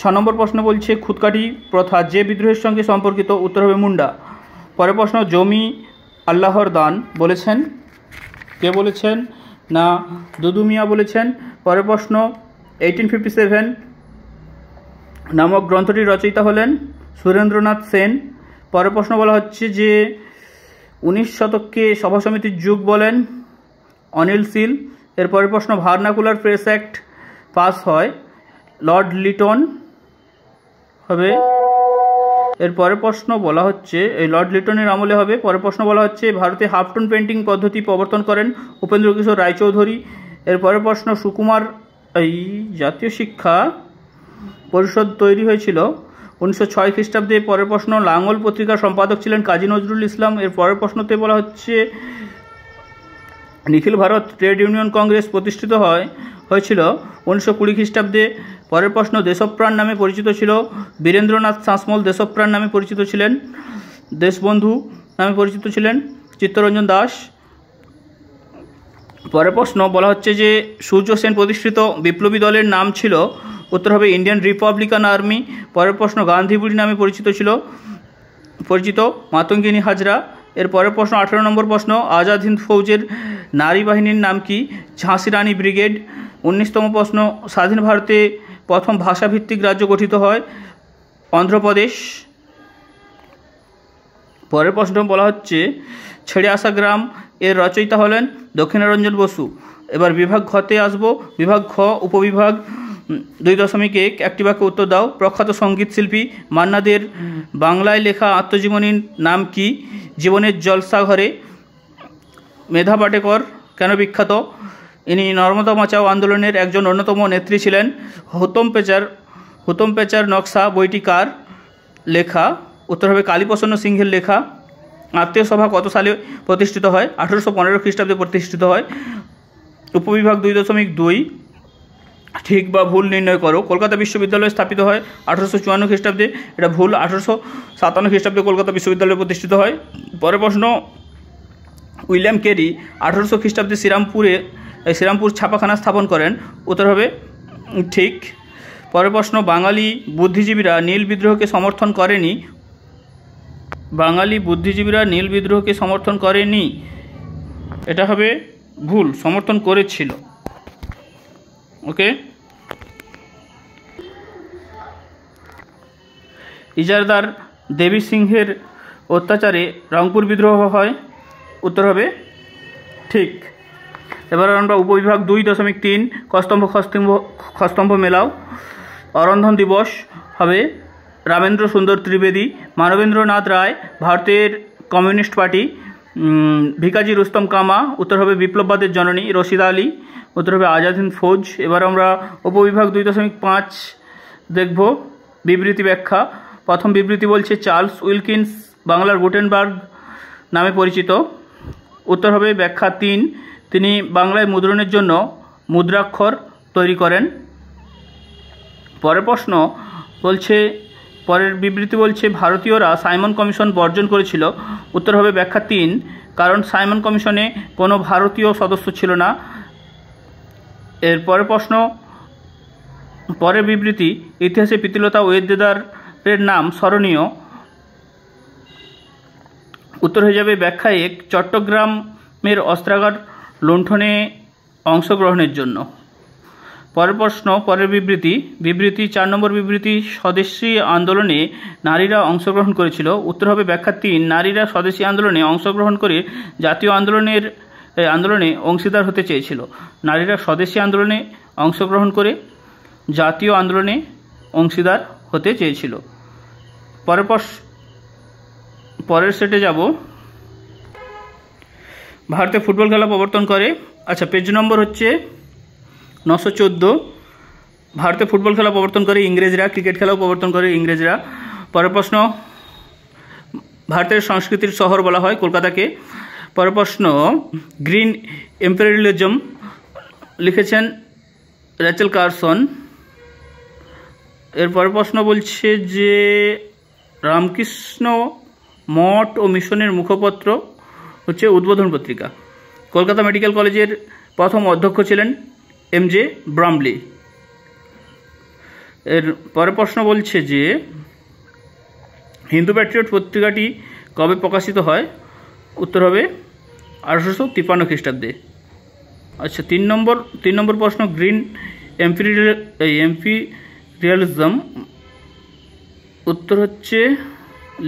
S1: 6 নম্বর প্রশ্ন বলছে খুদকাঠি প্রথা যে বিদ্রোহের সঙ্গে সম্পর্কিত, উত্তর হবে মুন্ডা। পরের প্রশ্ন জমি আল্লাহর দান বলেছেন, কে বলেছেন? না দুদু মিয়া বলেছেন। পরের প্রশ্ন 1857 নামক গ্রন্থটির রচয়িতা হলেন সুরেন্দ্রনাথ সেন। পরের প্রশ্ন বলা হচ্ছে যে 19 শতককে সভা সমিতির যুগ বলেন, অনিল শীল। এর পরের প্রশ্ন ভার্নাকুলার প্রেস অ্যাক্ট পাস হয়, লর্ড লিটন হবে। এর পরের প্রশ্ন বলা হচ্ছে এই লর্ড লিটনের আমলে হবে। পরের প্রশ্ন বলা হচ্ছে ভারতে হাফটোন পেন্টিং পদ্ধতি প্রবর্তন করেন উপেন্দ্র কিশোর রায়চৌধুরী। এর পরের প্রশ্ন সুকুমার জাতীয় শিক্ষা পরিষদ তৈরি হয়েছিল 1906 খ্রিস্টাব্দে। পরের প্রশ্ন লাঙ্গল পত্রিকার সম্পাদক ছিলেন কাজী নজরুল ইসলাম। এর পরের প্রশ্নতে বলা হচ্ছে নিখিল ভারত ট্রেড ইউনিয়ন কংগ্রেস প্রতিষ্ঠিত হয়েছিল 1920 খ্রিস্টাব্দে। পরের প্রশ্ন, দেশপ্রাণ নামে পরিচিত ছিল বীরেন্দ্রনাথ শাসমল, দেশপ্রাণ নামে পরিচিত ছিলেন দেশবন্ধু নামে পরিচিত ছিলেন চিত্তরঞ্জন দাস। পরের প্রশ্ন বলা হচ্ছে যে সূর্য সেন প্রতিষ্ঠিত বিপ্লবী দলের নাম ছিল, উত্তর হবে ইন্ডিয়ান রিপাবলিকান আর্মি। পরের প্রশ্ন, গান্ধী বুড়ি নামে পরিচিত মাতঙ্গিনী হাজরা। এর পরের প্রশ্ন 18 নম্বর প্রশ্ন, আজাদ হিন্দ ফৌজের নারী বাহিনীর নাম কি? ঝাঁসি রানী ব্রিগেড। 19তম প্রশ্ন, স্বাধীন ভারতে প্রথম ভাষাভিত্তিক রাজ্য গঠিত হয় অন্ধ্রপ্রদেশ। পরের প্রশ্ন বলা হচ্ছে ছেড়ে আসা গ্রাম এর রচয়িতা হলেন দক্ষিণারঞ্জন বসু। এবার বিভাগ ঘতে আসবো। বিভাগ ঘ, উপবিভাগ 2.1 একটি বাক্যে উত্তর দাও। প্রখ্যাত সঙ্গীত শিল্পী মান্না দের বাংলায় লেখা আত্মজীবনীর নাম কি? জীবনের জলসাঘরে। মেধা পাটেকর কেন বিখ্যাত? ইনি নর্মদা বাঁচাও আন্দোলনের একজন অন্যতম নেত্রী ছিলেন। হুতম পেচার নকশা বইটি কার লেখা? উত্তর হবে কালীপ্রসন্ন সিংহের লেখা। আত্মীয় সভা কত সালে প্রতিষ্ঠিত হয়? 1815 খ্রিস্টাব্দে প্রতিষ্ঠিত হয়। উপবিভাগ 2.2 ঠিক বা ভুল নির্ণয় করো। কলকাতা বিশ্ববিদ্যালয় স্থাপিত হয় 1854 খ্রিস্টাব্দে, এটা ভুল। 1857 খ্রিস্টাব্দে কলকাতা বিশ্ববিদ্যালয় প্রতিষ্ঠিত হয়। পরের প্রশ্ন, উইলিয়াম কেরি 1800 খ্রিস্টাব্দে শ্রীরামপুর ছাপাখানা স্থাপন করেন, উত্তর হবে ঠিক। পরের প্রশ্ন, বাঙালি বুদ্ধিজীবীরা নীল বিদ্রোহকে সমর্থন করেনি, এটা হবে ভুল, সমর্থন করেছিল। ওকে। ইজারদার দেবী সিংহের অত্যাচারে রংপুর বিদ্রোহ হয়, উত্তর হবে ঠিক। এবার আমরা উপবিভাগ 2.3 খস্তম্ভ মেলাও। অরন্ধন দিবস হবে রামেন্দ্র সুন্দর ত্রিবেদী। মানবেন্দ্রনাথ রায় ভারতের কমিউনিস্ট পার্টি। ভিকাজি রুস্তম কামা, উত্তর হবে বিপ্লববাদের জননী রশিদা আলী, উত্তর হবে আজাদ হিন্দ ফৌজ। এবার আমরা উপবিভাগ 2.5 দেখব। বিবৃতি ব্যাখ্যা। প্রথম বিবৃতি বলছে চার্লস উইলকিন্স বাংলার গুটেনবার্গ নামে পরিচিত, উত্তর হবে ব্যাখ্যা 3, তিনি বাংলায় মুদ্রণের জন্য মুদ্রাক্ষর তৈরি করেন। পরের বিবৃতি বলছে ভারতীয়রা সাইমন কমিশন বর্জন করেছিল, উত্তর হবে ব্যাখ্যা 3, কারণ সাইমন কমিশনে কোনো ভারতীয় সদস্য ছিল না। এর পরের বিবৃতি, ইতিহাসে প্রীতিলতা ওয়েদেদারের নাম স্মরণীয়, উত্তর হয়ে যাবে ব্যাখ্যা 1, চট্টগ্রামের অস্ত্রাগার লুণ্ঠনে অংশগ্রহণের জন্য। পরের বিবৃতি 4 নম্বর বিবৃতি, স্বদেশী আন্দোলনে নারীরা অংশগ্রহণ করেছিল, উত্তর হবে ব্যাখ্যা 3, নারীরা স্বদেশী আন্দোলনে অংশগ্রহণ করে জাতীয় আন্দোলনে অংশীদার হতে চেয়েছিল। নারীরা স্বদেশী আন্দোলনে অংশগ্রহণ করে জাতীয় আন্দোলনে অংশীদার হতে চেয়েছিল। পরের সেটে যাব। ভারতে ফুটবল খেলা প্রবর্তন করে, আচ্ছা পেজ নম্বর হচ্ছে 914। ভারতে ফুটবল খেলা প্রবর্তন করে ইংরেজরা, ক্রিকেট খেলাও প্রবর্তন করে ইংরেজরা। পরের প্রশ্ন, ভারতের সংস্কৃতির শহর বলা হয় কলকাতাকে। পরের প্রশ্ন, গ্রিন ইম্পেরিয়ালিজম লিখেছেন রেচেল কার্সন। এর পরের প্রশ্ন বলছে যে রামকৃষ্ণ মঠ ও মিশনের মুখপত্র হচ্ছে উদ্বোধন পত্রিকা। কলকাতা মেডিকেল কলেজের প্রথম অধ্যক্ষ ছিলেন MJ ব্রামলি। এর পরের প্রশ্ন বলছে যে হিন্দু প্যাট্রিয়ট পত্রিকাটি কবে প্রকাশিত হয়, উত্তর হবে 1853 খ্রিস্টাব্দে। আচ্ছা 3 নম্বর প্রশ্ন, গ্রিন এম্পিরিয়ালিজম উত্তর হচ্ছে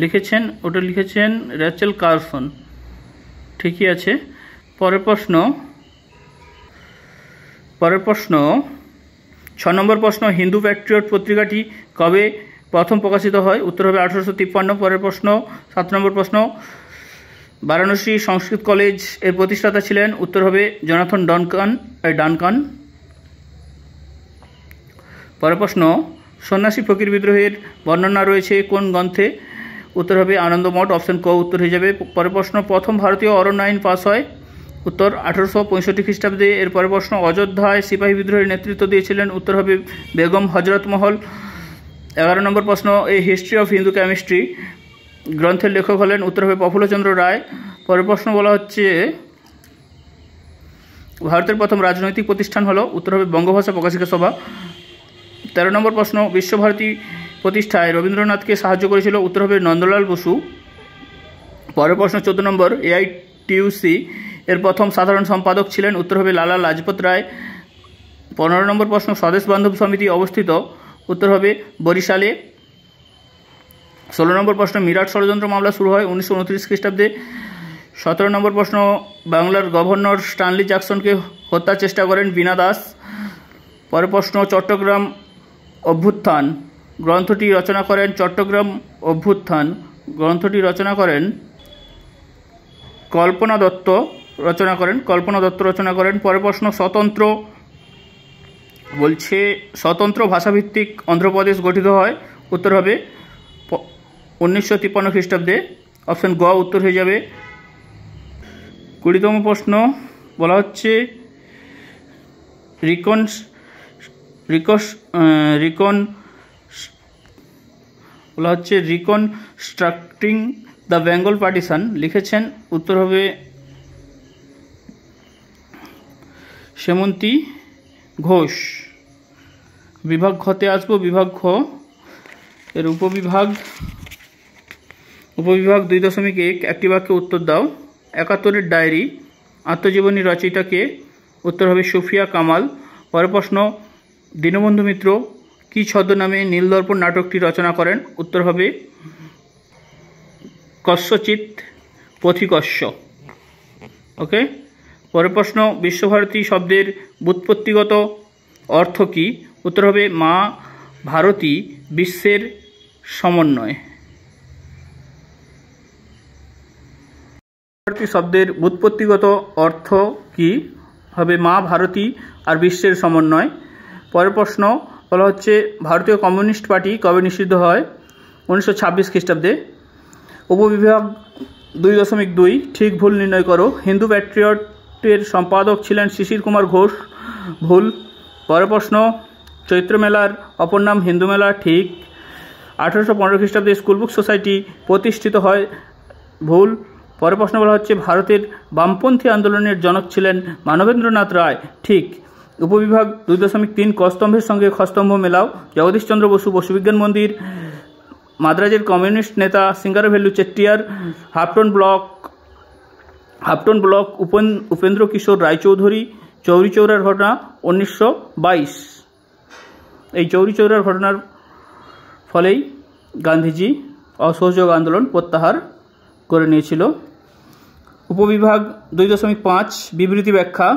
S1: লিখেছেন রেচেল কার্সন, ঠিকই আছে। পরের প্রশ্ন 6 নম্বর প্রশ্ন, হিন্দু প্যাট্রিয়ট পত্রিকাটি কবে প্রথম প্রকাশিত হয়, উত্তর হবে 1853। পরের প্রশ্ন 7 নম্বর প্রশ্ন, বারাণসী সংস্কৃত কলেজ এর প্রতিষ্ঠাতা ছিলেন, উত্তর হবে জোনাথন ডানকান। পরের প্রশ্ন, সন্ন্যাসী ফকির বিদ্রোহের বর্ণনা রয়েছে কোন গ্রন্থে, উত্তর হবে আনন্দমঠ, অপশন ক উত্তর হয়ে যাবে। পরের প্রশ্ন, প্রথম ভারতীয় অরণ্য আইন পাস হয় উত্তর 1865 খ্রিস্টাব্দে। এর পরের প্রশ্ন, অযোধ্যায় সিপাহী বিদ্রোহের নেতৃত্ব দিয়েছিলেন? উত্তর হবে বেগম হজরত মহল। 11 নম্বর প্রশ্ন, এই হিস্ট্রি অফ হিন্দু কেমিস্ট্রি গ্রন্থের লেখক হলেন? উত্তর হবে প্রফুল্লচন্দ্র রায়। পরের প্রশ্ন বলা হচ্ছে ভারতের প্রথম রাজনৈতিক প্রতিষ্ঠান হলো? উত্তর হবে বঙ্গভাষা প্রকাশিকা সভা। 13 নম্বর প্রশ্ন, বিশ্বভারতী প্রতিষ্ঠায় রবীন্দ্রনাথকে সাহায্য করেছিল? উত্তর হবে নন্দলাল বসু। পরের প্রশ্ন 14 নম্বর, AITUC এর প্রথম সাধারণ সম্পাদক ছিলেন? উত্তর হবে লালা লাজপত রায়। 15 নম্বর প্রশ্ন, স্বদেশ বান্ধব সমিতি অবস্থিত? উত্তর হবে বরিশালে। 16 নম্বর প্রশ্ন, মিরাট ষড়যন্ত্র মামলা শুরু হয় 1929 খ্রিস্টাব্দে। 17 নম্বর প্রশ্ন, বাংলার গভর্নর স্ট্যানলি জ্যাকসনকে হত্যার চেষ্টা করেন বীণা দাস। পরের প্রশ্ন, চট্টগ্রাম অভ্যুত্থান গ্রন্থটি রচনা করেন? চট্টগ্রাম অভ্যুত্থান গ্রন্থটি রচনা করেন কল্পনা দত্ত রচনা করেন। পরের প্রশ্ন, স্বতন্ত্র ভাষাভিত্তিক অন্ধ্রপ্রদেশ গঠিত হয়? উত্তর হবে 1953 খ্রিস্টাব্দে। অপশন গ উত্তর হয়ে যাবে। 20তম প্রশ্ন বলা হচ্ছে রিকনস্ট্রাক্টিং দ্য বেঙ্গল পার্টিশন লিখেছেন? উত্তর হবে সেমন্তী ঘোষ। বিভাগ ঘতে আসবো। বিভাগ ঘ এর উপবিভাগ 2.1 একটি বাক্যে উত্তর দাও। 71-এর ডায়েরি আত্মজীবনী রচয়িতাকে? উত্তর হবে সুফিয়া কামাল। পরের প্রশ্ন, দীনবন্ধু মিত্র কি ছদ্মনামে নীলদর্পণ নাটকটি রচনা করেন? উত্তর হবে কস্যচিৎ পথিকস্য। ওকে। পরের প্রশ্ন, বিশ্বভারতী শব্দের ব্যুৎপত্তিগত অর্থ কি? উত্তর হবে মা ভারতী বিশ্বের সমন্বয়। ভারতী শব্দের ব্যুৎপত্তিগত অর্থ কি? হবে মা ভারতী আর বিশ্বের সমন্বয়। পরের প্রশ্ন বলা হচ্ছে ভারতীয় কমিউনিস্ট পার্টি কবে নিষিদ্ধ হয়? 1926 খ্রিস্টাব্দে। উপবিভাগ 2.2 ঠিক ভুল নির্ণয় করো। হিন্দু প্যাট্রিয়টের সম্পাদক ছিলেন শিশির কুমার ঘোষ। ভুল। পরের প্রশ্ন, চৈত্র মেলার অপর নাম হিন্দু মেলা? ঠিক। 1815 খ্রিস্টাব্দে স্কুল বুক সোসাইটি প্রতিষ্ঠিত হয়? ভুল। পরের প্রশ্ন বলা হচ্ছে ভারতের বামপন্থী আন্দোলনের জনক ছিলেন মানবেন্দ্রনাথ রায়? ঠিক। উপবিভাগ 2.3 কস্তম্ভের সঙ্গে খস্তম্ভ মেলাও। জগদীশচন্দ্র বসু বসুবিজ্ঞান মন্দির। মাদ্রাজের কমিউনিস্ট নেতা সিঙ্গারভেলু চেট্টিয়ার। হাফটন ব্লক উপেন্দ্র কিশোর রায়চৌধুরী। চৌরি চৌরার ঘটনা 1922। এই চৌরি চৌরার ঘটনার ফলেই গান্ধীজি অসহযোগ আন্দোলন প্রত্যাহার করে নিয়েছিল। উপবিভাগ 2.5 বিবৃতি ব্যাখ্যা।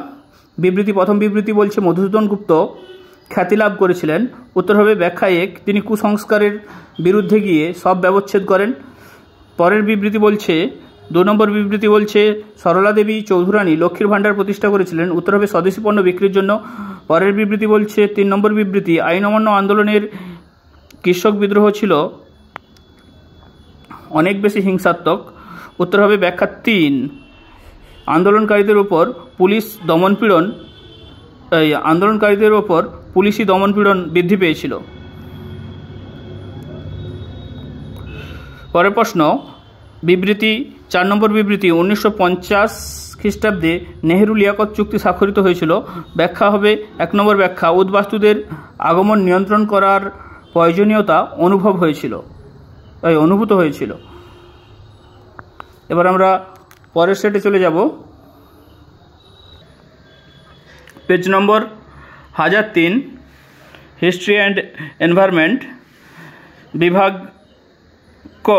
S1: প্রথম বিবৃতি বলছে মধুসূদন গুপ্ত খ্যাতি লাভ করেছিলেন। উত্তর হবে ব্যাখ্যা 1, তিনি কুসংস্কারের বিরুদ্ধে গিয়ে সব ব্যবচ্ছেদ করেন। পরের বিবৃতি বলছে 2 নম্বর বিবৃতি বলছে সরলা দেবী চৌধুরানী লক্ষ্মীর ভাণ্ডার প্রতিষ্ঠা করেছিলেন। উত্তর হবে স্বদেশী পণ্য বিক্রির জন্য। পরের বিবৃতি বলছে 3 নম্বর বিবৃতি আইন অমান্য আন্দোলনের কৃষক বিদ্রোহ ছিল অনেক বেশি হিংসাত্মক। উত্তর হবে ব্যাখ্যা 3, আন্দোলনকারীদের ওপর পুলিশি দমনপীড়ন বৃদ্ধি পেয়েছিল। পরের প্রশ্ন, বিবৃতি 4 নম্বর বিবৃতি 1950 খ্রিস্টাব্দে নেহেরু লিয়াকত চুক্তি স্বাক্ষরিত হয়েছিল। ব্যাখ্যা হবে 1 নম্বর ব্যাখ্যা উদ্বাস্তুদের আগমন নিয়ন্ত্রণ করার প্রয়োজনীয়তা অনুভূত হয়েছিল। এবার আমরা পরের সেটে চলে যাব। Page number 1003, history and environment, বিভাগ ক,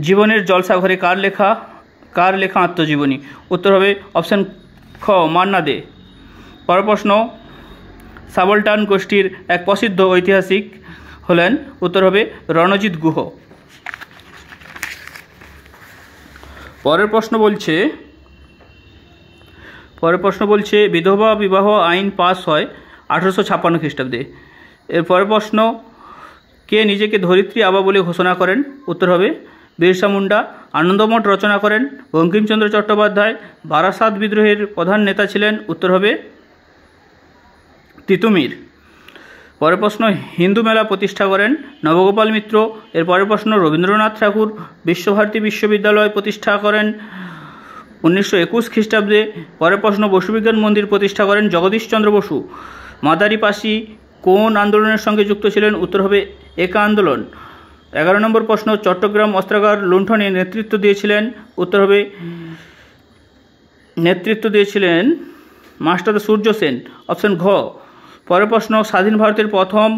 S1: জীবনের জলসাঘরে কার লেখা আত্মজীবনী? উত্তর হবে অপশান খ, মান্না দে। পরের প্রশ্ন, সাবলটান গোষ্ঠীর এক প্রসিদ্ধ ঐতিহাসিক হলেন? উত্তর হবে রণজিৎ গুহ। পরের প্রশ্ন বলছে বিধবা বিবাহ আইন পাস হয় 1856 খ্রিস্টাব্দে। এর পরের প্রশ্ন, কে নিজেকে ধরিত্রী আবা বলে ঘোষণা করেন? উত্তর হবে বিরসা মুন্ডা। আনন্দমঠ রচনা করেন? বঙ্কিমচন্দ্র চট্টোপাধ্যায়। বারাসাত বিদ্রোহের প্রধান নেতা ছিলেন? উত্তর হবে তিতুমির। পরের প্রশ্ন, হিন্দু মেলা প্রতিষ্ঠা করেন? নবগোপাল মিত্র। এর পরের প্রশ্ন, রবীন্দ্রনাথ ঠাকুর বিশ্বভারতী বিশ্ববিদ্যালয় প্রতিষ্ঠা করেন 1921 খ্রিস্টাব্দে। পরের প্রশ্ন, বসুবিজ্ঞান মন্দির প্রতিষ্ঠা করেন জগদীশচন্দ্র বসু। মাদারিপাসি কোন আন্দোলনের সঙ্গে যুক্ত ছিলেন? উত্তর হবে একা আন্দোলন। 11 নম্বর প্রশ্ন, চট্টগ্রাম অস্ত্রাগার লুণ্ঠনে নেতৃত্ব দিয়েছিলেন? উত্তর হবে মাস্টার সূর্য সেন, অপশন ঘ। পরের প্রশ্ন, স্বাধীন ভারতের প্রথম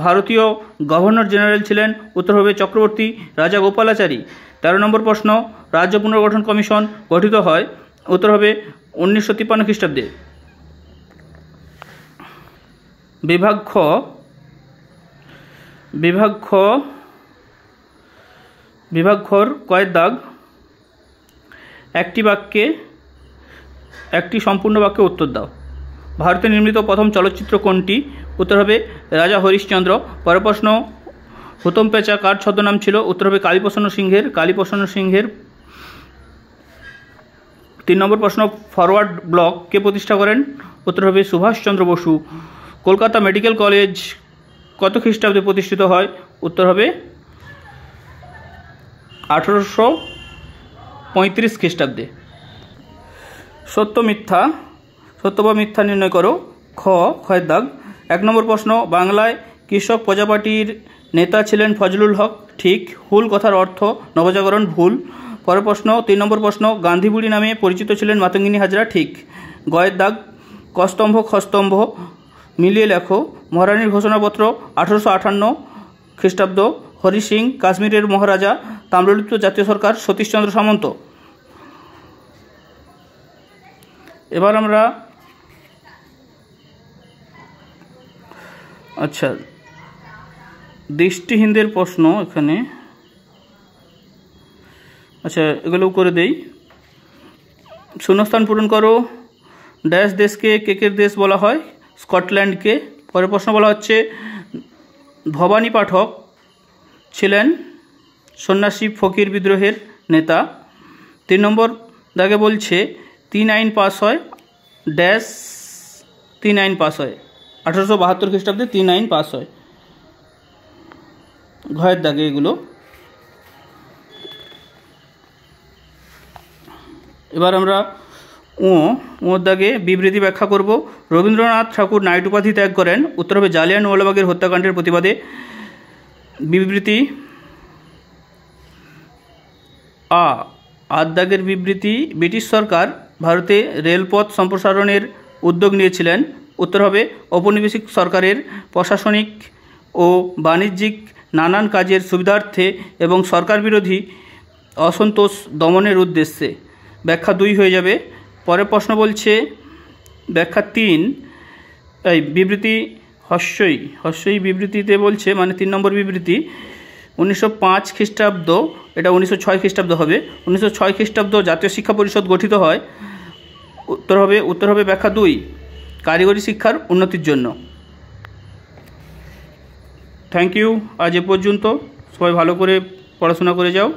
S1: ভারতীয় গভর্নর জেনারেল ছিলেন? উত্তর হবে চক্রবর্তী রাজা গোপালাচারী। 13 নম্বর প্রশ্ন, রাজ্য পুনর্গঠন কমিশন গঠিত হয়? উত্তর হবে 1953 খ্রিস্টাব্দে। বিভাগ খর কয়ের দাগ? একটি সম্পূর্ণ বাক্যে উত্তর দাও। ভারতে নির্মিত প্রথম চলচ্চিত্র কোনটি? উত্তর হবে রাজা হরিশ্চন্দ্র। পরের প্রশ্ন, হুতম পেঁচা কার ছদ্মনাম ছিল? উত্তর হবে কালীপ্রসন্ন সিংহের। 3 নম্বর প্রশ্ন, ফরওয়ার্ড ব্লক কে প্রতিষ্ঠা করেন? উত্তর হবে সুভাষচন্দ্র বসু। কলকাতা মেডিকেল কলেজ কত খ্রিস্টাব্দে প্রতিষ্ঠিত হয়? উত্তর হবে 1835 খ্রিস্টাব্দে। সত্য বা মিথ্যা নির্ণয় করো। খয়ের দাগ। 1 নম্বর প্রশ্ন, বাংলায় কৃষক প্রজাপার্টির নেতা ছিলেন ফজলুল হক, ঠিক। হুল কথার অর্থ নবজাগরণ, ভুল। পরের প্রশ্ন, 3 নম্বর প্রশ্ন, গান্ধী বুড়ি নামে পরিচিত ছিলেন মাতঙ্গিনী হাজরা, ঠিক। গয়ের দাগ। কস্তম্ভ খস্তম্ভ মিলিয়ে লেখো। মহারানীর ঘোষণাপত্র 1858 খ্রিস্টাব্দ। হরি সিং কাশ্মীরের মহারাজা। তাম্রলিপ্ত জাতীয় সরকার সতীশচন্দ্র সামন্ত। এবার আমরা দৃষ্টিহীনদের প্রশ্ন এখানে এগুলো করে দেই। শূন্যস্থান পূরণ করো। ড্যাশ দেশকে কেকের দেশ বলা হয়? স্কটল্যান্ডকে। পরের প্রশ্ন বলা হচ্ছে, ভবানী পাঠক ছিলেন সন্ন্যাসী ফকির বিদ্রোহের নেতা। 3 নম্বর দাগে বলছে 3 আইন পাস হয়? ড্যাশ 3 আইন পাস হয়? 1872 খ্রিস্টাব্দে 3 আইন পাস হয়। ঘয়ের দাগে এগুলো। এবার আমরা ওর দাগে বিবৃতি ব্যাখ্যা করব। রবীন্দ্রনাথ ঠাকুর নাইট উপাধি ত্যাগ করেন? উত্তর হবে জালিয়ানওয়ালাবাগের হত্যাকাণ্ডের প্রতিবাদে। বিবৃতি আর দাগের বিবৃতি, ব্রিটিশ সরকার ভারতে রেলপথ সম্প্রসারণের উদ্যোগ নিয়েছিলেন? উত্তর হবে ঔপনিবেশিক সরকারের প্রশাসনিক ও বাণিজ্যিক নানান কাজের সুবিধার্থে এবং সরকার বিরোধী অসন্তোষ দমনের উদ্দেশ্যে। ব্যাখ্যা 2 হয়ে যাবে। পরের প্রশ্ন বলছে ব্যাখ্যা 3, এই বিবৃতি হস্যই বিবৃতিতে বলছে, মানে 3 নম্বর বিবৃতি 1905 খ্রিস্টাব্দ, এটা 1906 খ্রিস্টাব্দ হবে। 1906 খ্রিস্টাব্দ জাতীয় শিক্ষা পরিষদ গঠিত হয়? উত্তর হবে ব্যাখ্যা 2, কারিগরি শিক্ষার উন্নতির জন্য। Thank you. আজ এ পর্যন্ত। সবাই ভালো করে পড়াশোনা করে যাও।